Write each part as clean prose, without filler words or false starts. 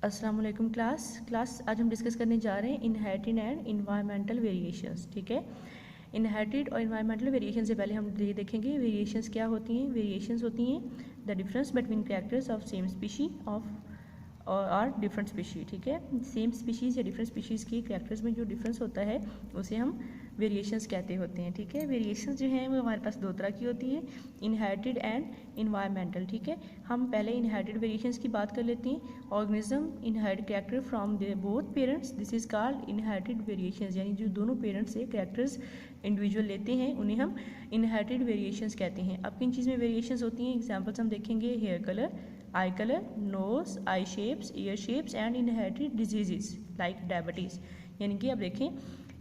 अस्सलाम वालेकुम क्लास आज हम डिस्कस करने जा रहे हैं इनहेरिटेड एंड इन्वायरमेंटल वेरिएशंस। ठीक है, इनहेरिटेड और इन्वायरमेंटल वेरिएशन से पहले हम ये देखेंगे वेरिएशंस क्या होती हैं। वेरिएशंस होती हैं the difference between characters of same species of और डिफरेंट स्पीशी। ठीक है, सेम स्पीशीज़ या डिफरेंट स्पीशीज़ के कैरेक्टर्स में जो डिफरेंस होता है उसे हम वेरिएशंस कहते होते हैं। ठीक है, वेरिएशंस जो हैं वो हमारे पास दो तरह की होती हैं, इनहेरिटेड एंड इन्वायरमेंटल। ठीक है, हम पहले इनहेरिटेड वेरिएशंस की बात कर लेते हैं। Organism inherit character from their both parents, this is called inherited variations. यानी जो दोनों पेरेंट्स से कैरेक्टर्स इंडिविजुअल लेते हैं उन्हें हम इनहेरिटेड वेरिएशंस कहते हैं। अब किन चीज़ में वेरिएशंस होती हैं, एग्जाम्पल्स हम देखेंगे, hair colour, eye colour, nose, eye shapes, ear shapes and inherited diseases like diabetes. यानी कि अब देखें,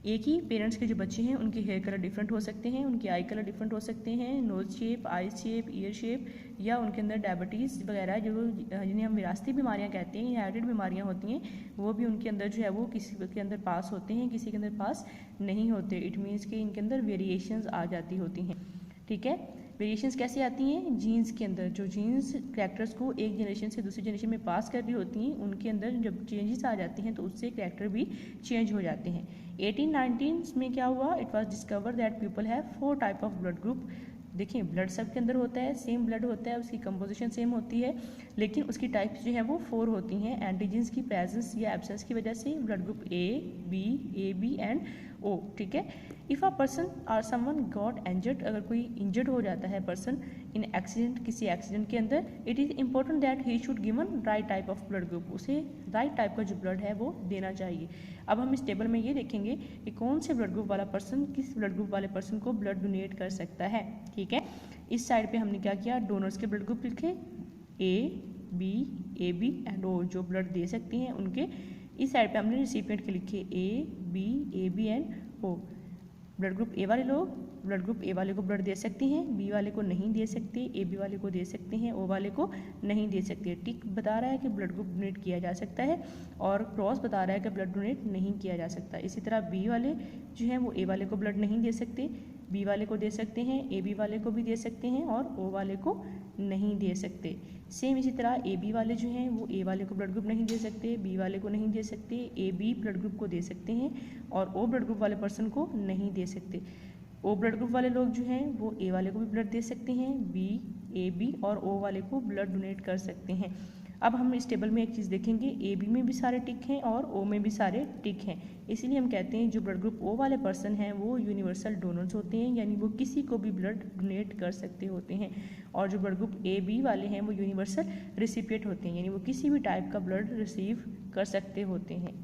एक ही पेरेंट्स के जो बच्चे हैं उनके हेयर कलर डिफरेंट हो सकते हैं, उनके आई कलर डिफरेंट हो सकते हैं, नोज शेप, आई शेप, ईयर शेप, या उनके अंदर डायबिटीज़ वगैरह जो जिन्हें हम विरासती बीमारियां कहते हैं, इनहेरिटेड बीमारियां होती हैं, वो भी उनके अंदर जो है वो किसी के अंदर पास होते हैं, किसी के अंदर पास नहीं होते। इट मीन्स कि इनके अंदर वेरिएशंस आ जाती होती हैं। ठीक है, वेरिएशंस कैसे आती हैं, जीन्स के अंदर जो जीन्स कैरेक्टर्स को एक जनरेशन से दूसरी जनरेशन में पास कर रही होती हैं उनके अंदर जब चेंजेस आ जाती हैं तो उससे कैरेक्टर भी चेंज हो जाते हैं। 1819 में क्या हुआ, it was discover that people have 4 type of blood group. देखिए, ब्लड सबके अंदर होता है, सेम ब्लड होता है, उसकी कंपोजिशन सेम होती है, लेकिन उसकी टाइप्स जो है वो 4 होती हैं एंटीजन्स की प्रेजेंस या एब्सेंस की वजह से। Blood group A B and O. ठीक है, if a person or someone got injured, अगर कोई इंजर्ड हो जाता है पर्सन इन एक्सीडेंट, किसी एक्सीडेंट के अंदर, it is important that he should given right type of blood group, उसे राइट टाइप का जो ब्लड है वो देना चाहिए। अब हम इस टेबल में ये देखेंगे कि कौन से ब्लड ग्रुप वाला पर्सन किस ब्लड ग्रुप वाले पर्सन को ब्लड डोनेट कर सकता है। ठीक है, इस साइड पे हमने क्या किया, डोनर्स के ब्लड ग्रुप लिखे, ए बी एंड ओ, जो ब्लड दे सकते हैं उनके। इस साइड पे हमने रिसिपिएंट के लिखे A B and O. Blood group A वाले लोग ब्लड ग्रुप ए वाले को ब्लड दे सकते हैं, बी वाले को नहीं दे सकते, ए बी वाले को दे सकते हैं, ओ वाले को नहीं दे सकते। टिक बता रहा है कि ब्लड ग्रुप डोनेट किया जा सकता है और क्रॉस बता रहा है कि ब्लड डोनेट नहीं किया जा सकता। इसी तरह बी वाले जो हैं वो ए वाले को ब्लड नहीं दे सकते, बी वाले को दे सकते हैं, ए बी वाले को भी दे सकते हैं और ओ वाले को नहीं दे सकते। सेम इसी तरह ए बी वाले जो हैं वो ए वाले को ब्लड ग्रुप नहीं दे सकते, बी वाले को नहीं दे सकते, ए बी ब्लड ग्रुप को दे सकते हैं और ओ ब्लड ग्रुप वाले पर्सन को नहीं दे सकते। ओ ब्लड ग्रुप वाले लोग जो हैं वो ए वाले को भी ब्लड दे सकते हैं, बी ए बी और ओ वाले को ब्लड डोनेट कर सकते हैं। अब हम इस टेबल में एक चीज़ देखेंगे, ए बी में भी सारे टिक हैं और ओ में भी सारे टिक हैं, इसीलिए हम कहते हैं जो ब्लड ग्रुप ओ वाले पर्सन हैं वो यूनिवर्सल डोनर्स होते हैं, यानी वो किसी को भी ब्लड डोनेट कर सकते होते हैं। और जो ब्लड ग्रुप ए बी वाले हैं वो यूनिवर्सल रिसिपिएंट होते हैं, यानी वो किसी भी टाइप का ब्लड रिसीव कर सकते होते हैं।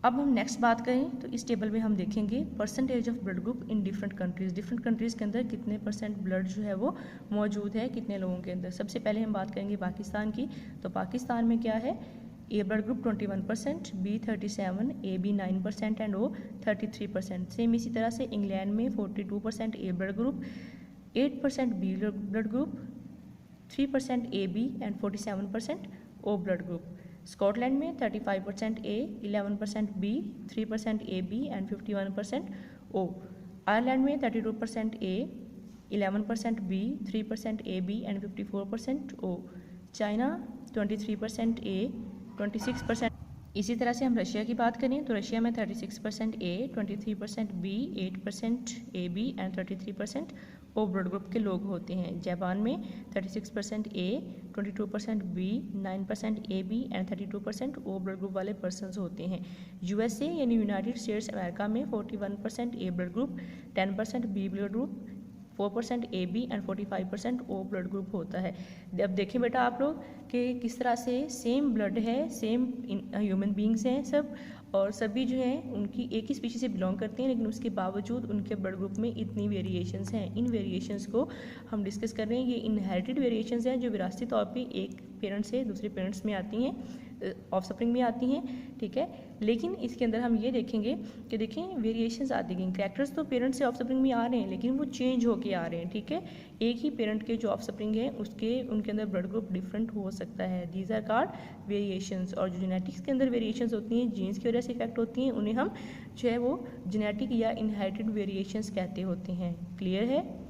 अब हम नेक्स्ट बात करें तो इस टेबल में हम देखेंगे percentage of blood group in different countries. Different countries के अंदर कितने परसेंट ब्लड जो है वो मौजूद है कितने लोगों के अंदर। सबसे पहले हम बात करेंगे पाकिस्तान की, तो पाकिस्तान में क्या है, A blood group 21%, B 37%, A B 9% and O 33%। Same इसी तरह से इंग्लैंड में 42% A blood group, 8% B blood group, 3% A B and 47% O blood group. Scotland में 35% A, 11% B, 3% A B and 51% O. Ireland में 32% A, 11% B, 3% A B and 54% O. China 23% A, 26%। इसी तरह से हम रशिया की बात करें तो रशिया में 36% A, 23% B, 8% A B and 33% O blood group के लोग होते हैं। जापान में 36% A, 22% B, 9% A B and 32% O blood group वाले पर्सनस होते हैं। यूएसए यानी यूनाइटेड स्टेट्स अमेरिका में 41% A blood group, 10% B blood group, 4% A B and 45% O blood group होता है। अब देखें बेटा आप लोग कि किस तरह से सेम ब्लड है, सेम ह्यूमन बींग्स हैं सब, और सभी जो हैं उनकी एक ही स्पीशीज से बिलोंग करते हैं, लेकिन उसके बावजूद उनके ब्लड ग्रुप में इतनी वेरिएशंस हैं। इन वेरिएशंस को हम डिस्कस कर रहे हैं, ये इनहेरिटेड वेरिएशंस हैं जो विरासती तौर पे एक पेरेंट से दूसरे पेरेंट्स में आती हैं, ऑफस्प्रिंग में आती हैं। ठीक है, लेकिन इसके अंदर हम ये देखेंगे कि देखें वेरिएशंस आती गई, कैरेक्टर्स तो पेरेंट से ऑफस्प्रिंग में आ रहे हैं लेकिन वो चेंज होके आ रहे हैं। ठीक है, एक ही पेरेंट के जो ऑफस्प्रिंग हैं उनके अंदर ब्लड ग्रुप डिफरेंट हो सकता है, दीज आर कॉल्ड वेरिएशंस। और जो जेनेटिक्स के अंदर वेरिएशंस होती हैं, जीन्स की वजह से इफेक्ट होती हैं, उन्हें हम जो है वो जेनेटिक या इनहेरिटेड वेरिएशंस कहते होते हैं। क्लियर है।